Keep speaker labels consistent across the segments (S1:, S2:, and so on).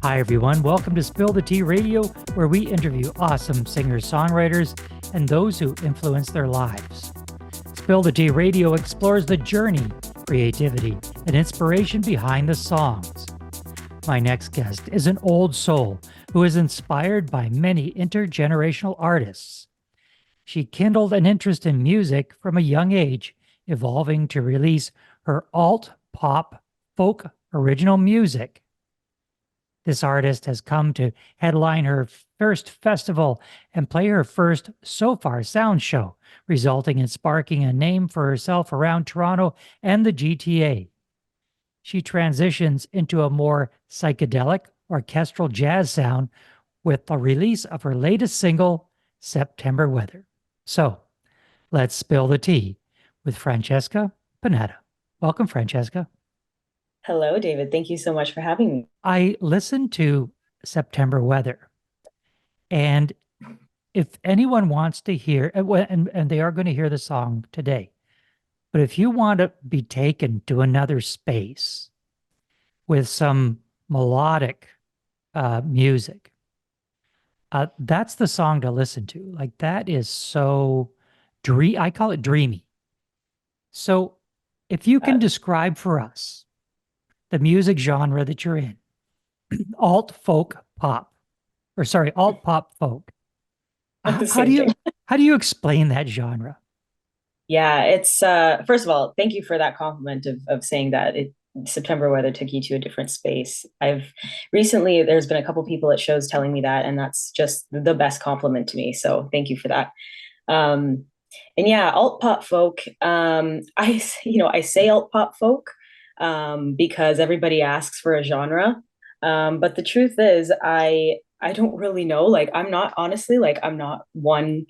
S1: Hi, everyone. Welcome to Spill the Tea Radio, where we interview awesome singer songwriters and those who influence their lives. Spill the Tea Radio explores the journey, creativity, and inspiration behind the songs. My next guest is an old soul who is inspired by many intergenerational artists. She kindled an interest in music from a young age, evolving to release her alt pop folk original music. This artist has come to headline her first festival and play her first Sofar Sounds show, resulting in sparking a name for herself around Toronto and the GTA. She transitions into a more psychedelic, orchestral jazz sound with the release of her latest single, September Weather. So, let's spill the tea with Francesca Panetta. Welcome, Francesca.
S2: Hello, David. Thank you so much for having me.
S1: I listened to September Weather, and if anyone wants to hear, and they are going to hear the song today, but if you want to be taken to another space with some melodic music, that's the song to listen to. Like that is so I call it dreamy. So if you can
S2: Uh,
S1: describe for us the music genre that you're in, alt folk pop, or sorry, alt pop folk.
S2: the
S1: How do
S2: same thing.
S1: you explain that genre?
S2: Yeah, it's first of all, thank you for that compliment of saying that September weather took you to a different space. I've recently there's been a couple people at shows telling me that, and that's just the best compliment to me. So thank you for that. Um, and yeah, alt pop folk. I say alt pop folk because everybody asks for a genre. But the truth is, I don't really know. Like, I'm not honestly like I'm not one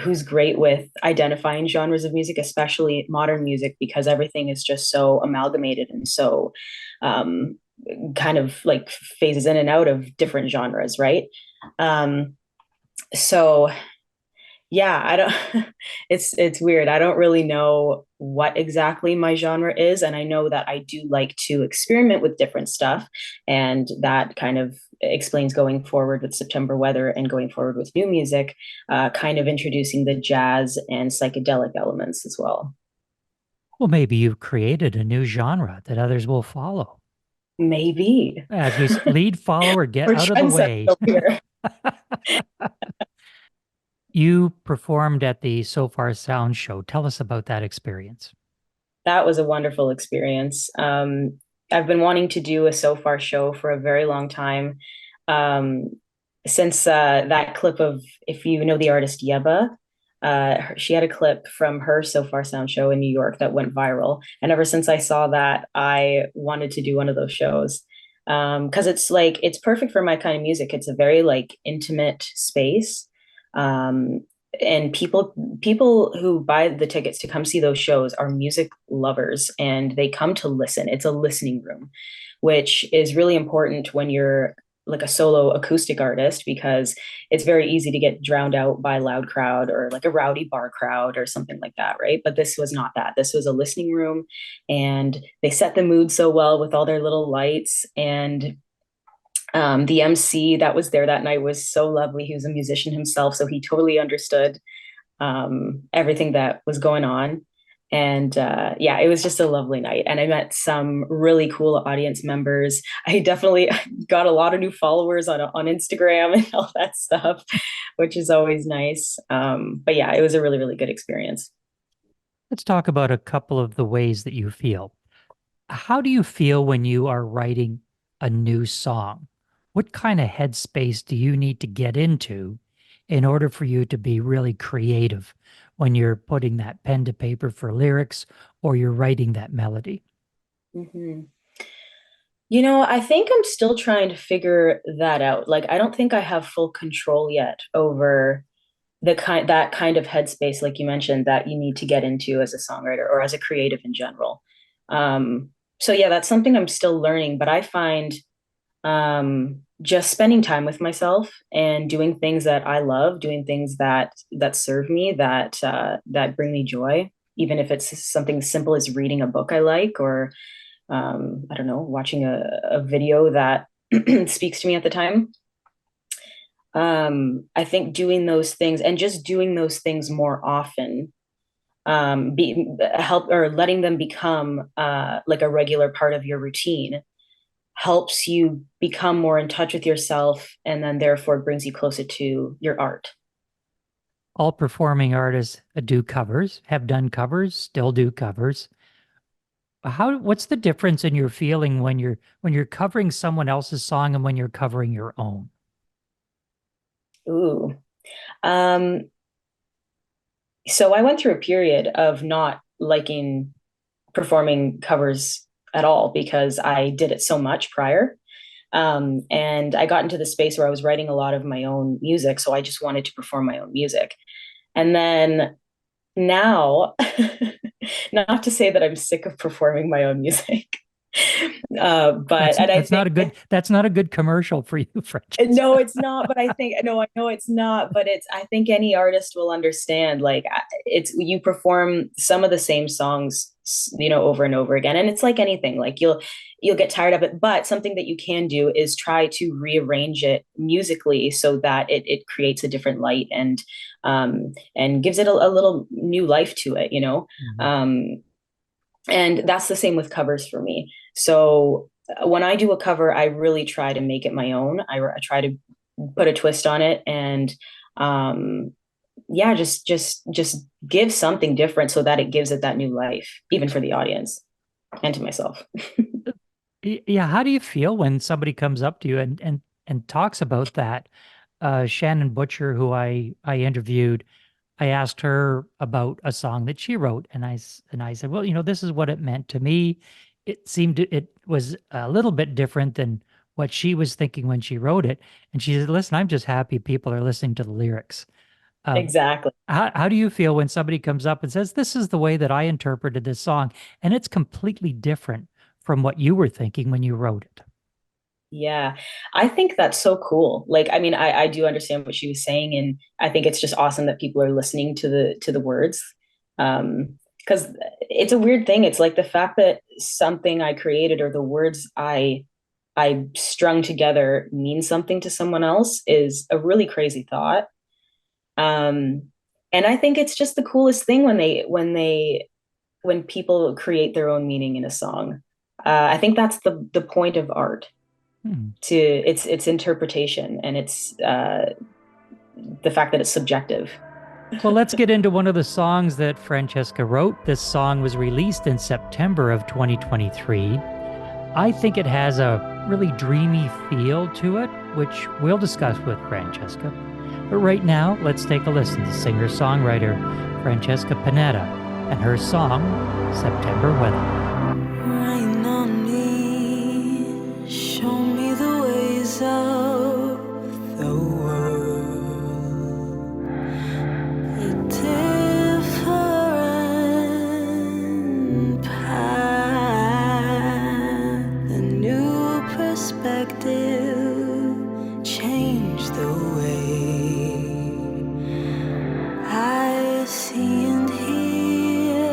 S2: who's great with identifying genres of music, especially modern music, because everything is just so amalgamated and so um, kind of like phases in and out of different genres, right? Um, so yeah, I don't it's weird. I don't really know what exactly my genre is, and I know that I do like to experiment with different stuff, and that kind of explains going forward with September Weather and going forward with new music, kind of introducing the jazz and psychedelic elements as well.
S1: Well, maybe you've created a new genre that others will follow.
S2: Maybe.
S1: As we lead follower, get
S2: We're
S1: out of the
S2: trendsetters
S1: way.
S2: over here.
S1: You performed at the Sofar Sound show. Tell us about that experience.
S2: That was a wonderful experience. I've been wanting to do a Sofar show for a very long time. Um, since that clip of, if you know the artist Yeba, she had a clip from her Sofar Sound show in New York that went viral. And ever since I saw that, I wanted to do one of those shows. Because it's like it's perfect for my kind of music. It's a very like intimate space. Um, and people who buy the tickets to come see those shows are music lovers and they come to listen. It's a listening room, which is really important when you're like a solo acoustic artist because it's very easy to get drowned out by a loud crowd or like a rowdy bar crowd or something like that, right? But this was not that. This was a listening room, and they set the mood so well with all their little lights. And the MC that was there that night was so lovely. He was a musician himself, so he totally understood everything that was going on. And yeah, it was just a lovely night. And I met some really cool audience members. I definitely got a lot of new followers on Instagram and all that stuff, which is always nice. But yeah, it was a really, really good experience.
S1: Let's talk about a couple of the ways that you feel. How do you feel when you are writing a new song? What kind of headspace do you need to get into in order for you to be really creative when you're putting that pen to paper for lyrics or you're writing that melody?
S2: Mm-hmm. I think I'm still trying to figure that out. Like, I don't think I have full control yet over that kind of headspace, like you mentioned, that you need to get into as a songwriter or as a creative in general. So yeah, that's something I'm still learning, but I find just spending time with myself and doing things that I love, doing things that serve me, that bring me joy, even if it's something as simple as reading a book I like or I don't know, watching a video that speaks to me at the time. I think doing those things and just doing those things more often, be help or letting them become like a regular part of your routine helps you become more in touch with yourself, and then therefore brings you closer to your art.
S1: All performing artists do covers, have done covers, still do covers. What's the difference in your feeling when you're covering someone else's song and when you're covering your own?
S2: Ooh. Um, so I went through a period of not liking performing covers at all because I did it so much prior. And I got into the space where I was writing a lot of my own music. So I just wanted to perform my own music. And then now, not to say that I'm sick of performing my own music, but and I
S1: That's not
S2: think
S1: a good commercial for you, Francesca.
S2: no, it's not. But I think no, I know it's not. But it's I think any artist will understand. Like it's you perform some of the same songs, over and over again, and it's like anything. Like you'll get tired of it. But something that you can do is try to rearrange it musically so that it creates a different light and gives it a little new life to it.
S1: Mhm.
S2: And that's the same with covers for me. So when I do a cover, I really try to make it my own. I try to put a twist on it, and um, yeah, just give something different so that it gives it that new life, even for the audience and to myself.
S1: Yeah, how do you feel when somebody comes up to you and talks about that? Shannon Butcher, who I interviewed, I asked her about a song that she wrote, and I said, well, this is what it meant to me. It was a little bit different than what she was thinking when she wrote it. And she said, listen, I'm just happy people are listening to the lyrics. Uh,
S2: Exactly.
S1: how do you feel when somebody comes up and says, this is the way that I interpreted this song, and it's completely different from what you were thinking when you wrote it?
S2: Yeah, I think that's so cool. Like, I mean, I do understand what she was saying, and I think it's just awesome that people are listening to the words. Because it's a weird thing. It's like the fact that something I created or the words I strung together mean something to someone else is a really crazy thought. Um, and I think it's just the coolest thing when people create their own meaning in a song. I think that's the point of art
S1: Hmm.
S2: to its interpretation and it's the fact that it's subjective.
S1: Well, let's get into one of the songs that Francesca wrote. This song was released in September of 2023. I think it has a really dreamy feel to it, which we'll discuss with Francesca. But right now, let's take a listen to singer-songwriter Francesca Panetta and her song, September Weather.
S3: Rain on me, show me the ways of the world. A different path, a new perspective, change the way I see and hear.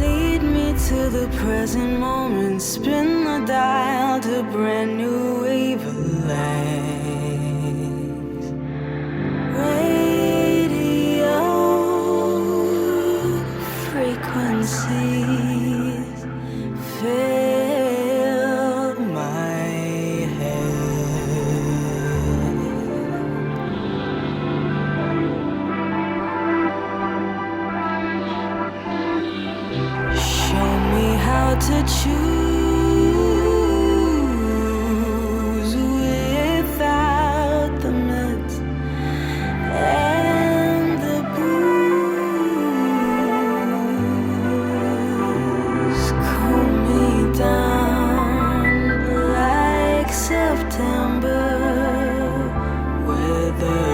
S3: Lead me to the present moment, spin the dial to brand new wavelengths. Radio frequencies fill my head. Show me how to choose without the mix and the booze. Cool me down like September weather.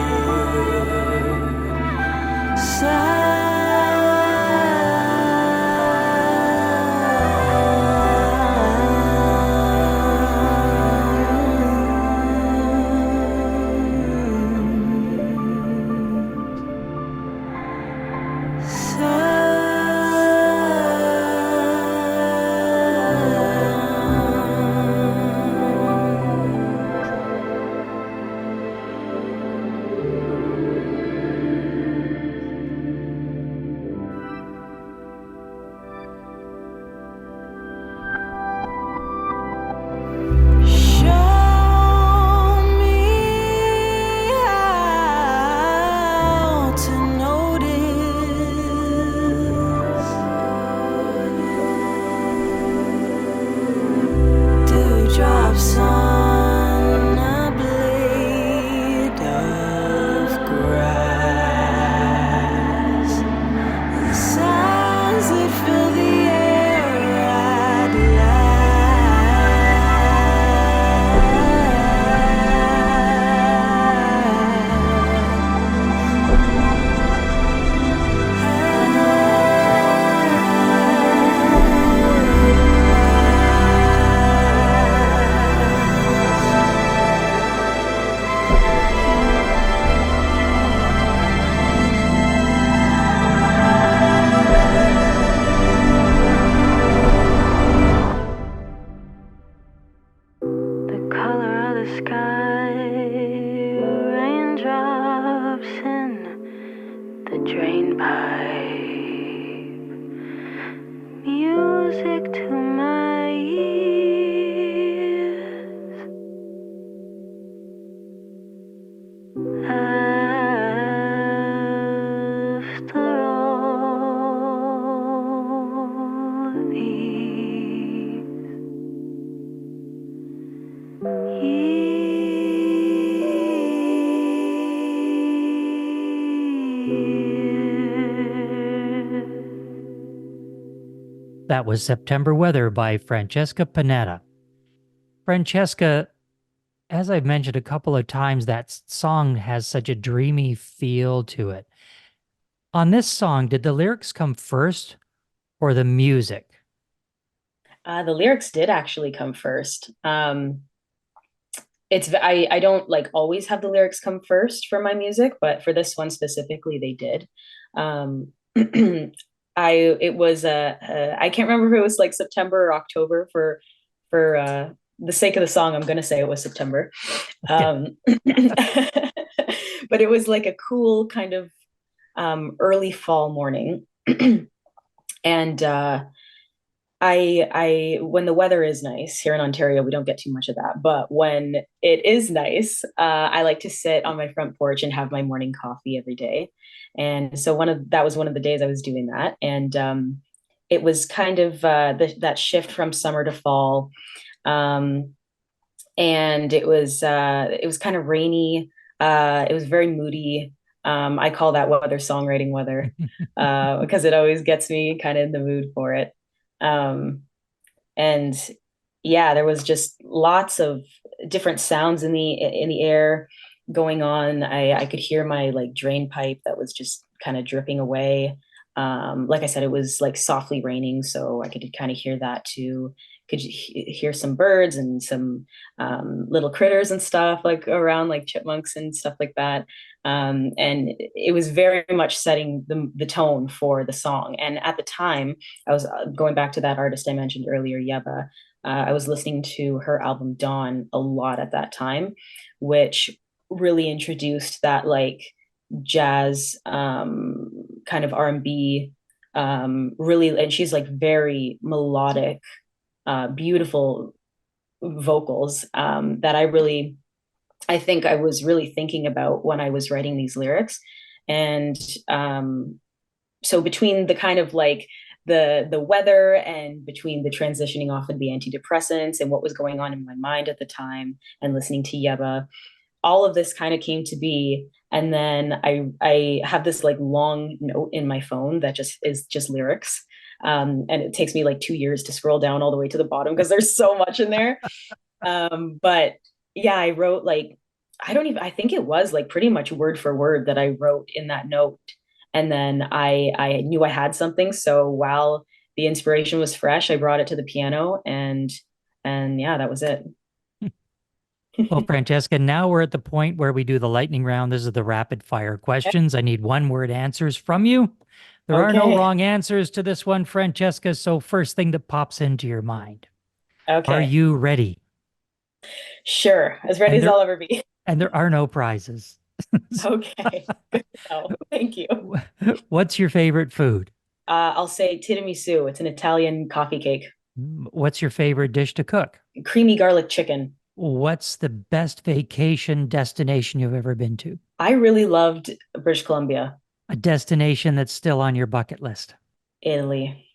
S3: music to my ears. After all these years.
S1: That was September Weather by Francesca Panetta. Francesca, as I've mentioned a couple of times, that song has such a dreamy feel to it. On this song, did the lyrics come first or the music?
S2: The lyrics did actually come first. I don't like always have the lyrics come first for my music, but for this one specifically, they did. Um, I can't remember if it was like September or October for the sake of the song. I'm gonna say it was September.
S1: Okay.
S2: But it was like a cool kind of early fall morning, and when the weather is nice here in Ontario, we don't get too much of that. But when it is nice, I like to sit on my front porch and have my morning coffee every day. And so that was one of the days I was doing that, and it was kind of that shift from summer to fall, um, and it was kind of rainy. It was very moody. I call that weather songwriting weather because it always gets me kind of in the mood for it. Um, and yeah, there was just lots of different sounds in the air going on. I could hear my like drain pipe that was just kind of dripping away. Like I said, it was like softly raining, so I could kind of hear that too. Hear some birds and some little critters and stuff like around, like chipmunks and stuff like that. And it was very much setting the tone for the song. And at the time, I was going back to that artist I mentioned earlier, Yeba. I was listening to her album Dawn a lot at that time, which really introduced that like jazz kind of R&B, really. And she's like very melodic, beautiful vocals that I think I was really thinking about when I was writing these lyrics. And so between the kind of like the weather and between the transitioning off of the antidepressants and what was going on in my mind at the time and listening to Yeba, all of this kind of came to be. And then I have this like long note in my phone that just is just lyrics. And it takes me like 2 years to scroll down all the way to the bottom because there's so much in there. But yeah, I wrote like, I think it was like pretty much word for word that I wrote in that note. And then I knew I had something. So while the inspiration was fresh, I brought it to the piano, and yeah, that was it.
S1: Well, Francesca, now we're at the point where we do the lightning round. This is the rapid fire questions. I need one word answers from you. There are no
S2: Okay.
S1: wrong answers to this one, Francesca. So first thing that pops into your mind. Are
S2: Okay.
S1: you ready?
S2: Sure. As ready
S1: And
S2: as
S1: there
S2: I'll ever be.
S1: and there are no prizes.
S2: Okay. Good to know. Thank you.
S1: What's your favorite food?
S2: I'll say tiramisu. It's an Italian coffee cake.
S1: What's your favorite dish to cook?
S2: Creamy garlic chicken.
S1: What's the best vacation destination you've ever been to?
S2: I really loved British Columbia,
S1: A destination that's still on your bucket list.
S2: Italy.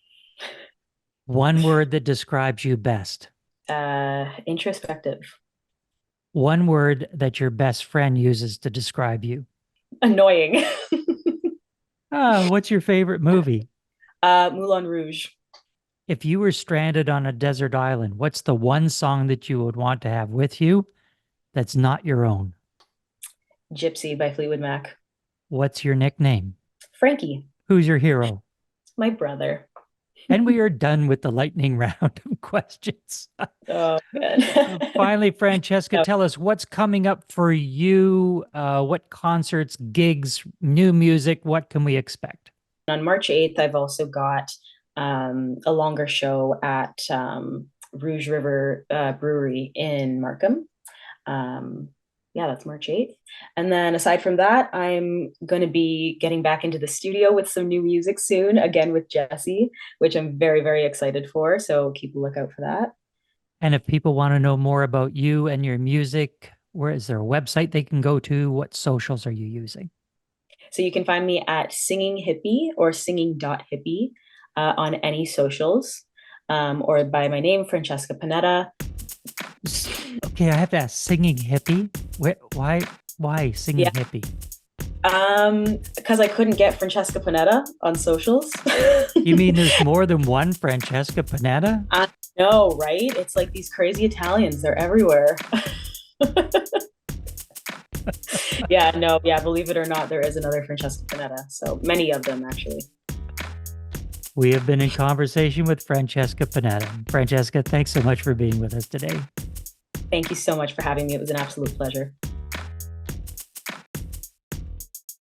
S1: One word that describes you best.
S2: Introspective.
S1: One word that your best friend uses to describe you.
S2: Annoying.
S1: What's your favorite movie?
S2: Moulin Rouge.
S1: If you were stranded on a desert island, what's the one song that you would want to have with you that's not your own?
S2: Gypsy by Fleetwood Mac.
S1: What's your nickname?
S2: Frankie.
S1: Who's your hero?
S2: My brother.
S1: And we are done with the lightning round of questions.
S2: Oh, man.
S1: Finally, Francesca,
S2: No.
S1: tell us what's coming up for you. What concerts, gigs, new music, what can we expect?
S2: On March 8th, I've also got a longer show at Rouge River Brewery in Markham. Um, that's March 8th. And then aside from that, I'm going to be getting back into the studio with some new music soon, again with Jesse, which I'm very, very excited for. So keep a lookout for that.
S1: And if people want to know more about you and your music, where is there a website they can go to? What socials are you using?
S2: So you can find me at Singing Hippie or singing.hippie on any socials, or by my name, Francesca Panetta.
S1: Okay, I have to ask, Singing Hippie? Why Singing Hippie?
S2: Because I couldn't get Francesca Panetta on socials.
S1: You mean there's more than one Francesca Panetta?
S2: I know, right? It's like these crazy Italians, they're everywhere. Believe it or not, there is another Francesca Panetta. So many of them, actually.
S1: We have been in conversation with Francesca Panetta. Francesca, thanks so much for being with us today.
S2: Thank you so much for having me. It was an absolute pleasure.